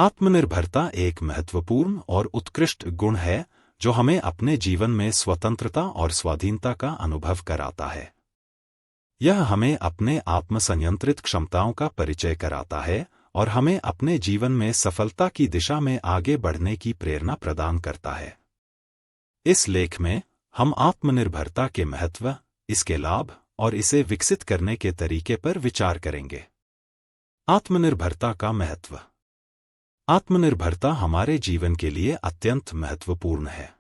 आत्मनिर्भरता एक महत्वपूर्ण और उत्कृष्ट गुण है जो हमें अपने जीवन में स्वतंत्रता और स्वाधीनता का अनुभव कराता है। यह हमें अपने आत्मसंयंत्रित क्षमताओं का परिचय कराता है और हमें अपने जीवन में सफलता की दिशा में आगे बढ़ने की प्रेरणा प्रदान करता है। इस लेख में हम आत्मनिर्भरता के महत्व, इसके लाभ और इसे विकसित करने के तरीके पर विचार करेंगे। आत्मनिर्भरता का महत्व। आत्मनिर्भरता हमारे जीवन के लिए अत्यंत महत्वपूर्ण है।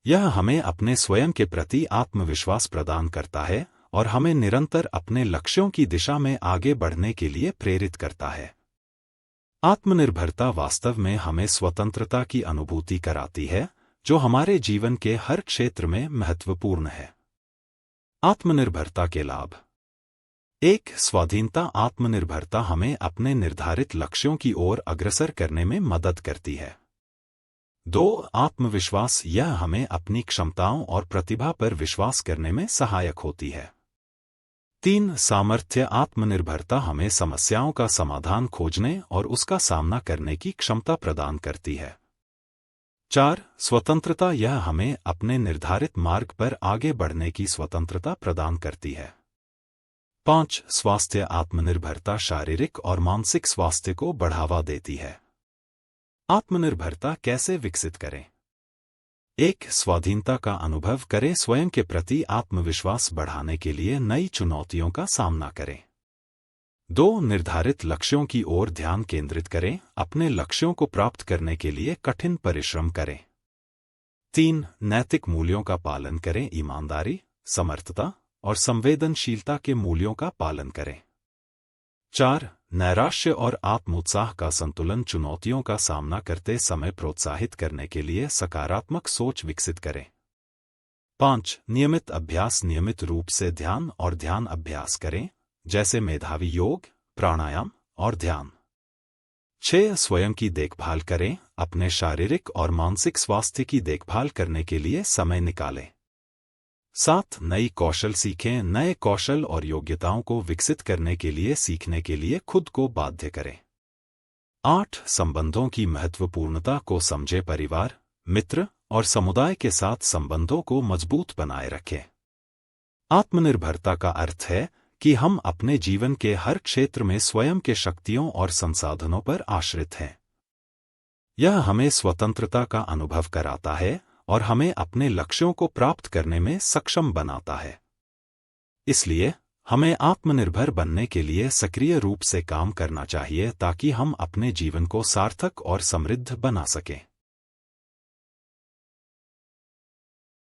यह हमें अपने स्वयं के प्रति आत्मविश्वास प्रदान करता है और हमें निरंतर अपने लक्ष्यों की दिशा में आगे बढ़ने के लिए प्रेरित करता है। आत्मनिर्भरता वास्तव में हमें स्वतंत्रता की अनुभूति कराती है, जो हमारे जीवन के हर क्षेत्र में महत्वपूर्ण है। आत्मनिर्भरता के लाभ। 1. स्वाधीनता। आत्मनिर्भरता हमें अपने निर्धारित लक्ष्यों की ओर अग्रसर करने में मदद करती है। 2. आत्मविश्वास। यह हमें अपनी क्षमताओं और प्रतिभा पर विश्वास करने में सहायक होती है। 3. सामर्थ्य। आत्मनिर्भरता हमें समस्याओं का समाधान खोजने और उसका सामना करने की क्षमता प्रदान करती है। 4. स्वतंत्रता। यह हमें अपने निर्धारित मार्ग पर आगे बढ़ने की स्वतंत्रता प्रदान करती है। 5. स्वास्थ्य। आत्मनिर्भरता शारीरिक और मानसिक स्वास्थ्य को बढ़ावा देती है। आत्मनिर्भरता कैसे विकसित करें? 1. स्वाधीनता का अनुभव करें। स्वयं के प्रति आत्मविश्वास बढ़ाने के लिए नई चुनौतियों का सामना करें। 2. निर्धारित लक्ष्यों की ओर ध्यान केंद्रित करें। अपने लक्ष्यों को प्राप्त करने के लिए कठिन परिश्रम करें। 3. नैतिक मूल्यों का पालन करें। ईमानदारी, समर्थता और संवेदनशीलता के मूल्यों का पालन करें। 4. नैराश्य और आत्मोत्साह का संतुलन। चुनौतियों का सामना करते समय प्रोत्साहित करने के लिए सकारात्मक सोच विकसित करें। 5. नियमित अभ्यास। नियमित रूप से ध्यान और ध्यान अभ्यास करें, जैसे मेधावी योग, प्राणायाम और ध्यान। 6. स्वयं की देखभाल करें। अपने शारीरिक और मानसिक स्वास्थ्य की देखभाल करने के लिए समय निकालें। 7. नई कौशल सीखें। नए कौशल और योग्यताओं को विकसित करने के लिए सीखने के लिए खुद को बाध्य करें। 8. संबंधों की महत्वपूर्णता को समझें। परिवार, मित्र और समुदाय के साथ संबंधों को मजबूत बनाए रखें। आत्मनिर्भरता का अर्थ है कि हम अपने जीवन के हर क्षेत्र में स्वयं के शक्तियों और संसाधनों पर आश्रित हैं। यह हमें स्वतंत्रता का अनुभव कराता है और हमें अपने लक्ष्यों को प्राप्त करने में सक्षम बनाता है। इसलिए हमें आत्मनिर्भर बनने के लिए सक्रिय रूप से काम करना चाहिए ताकि हम अपने जीवन को सार्थक और समृद्ध बना सकें।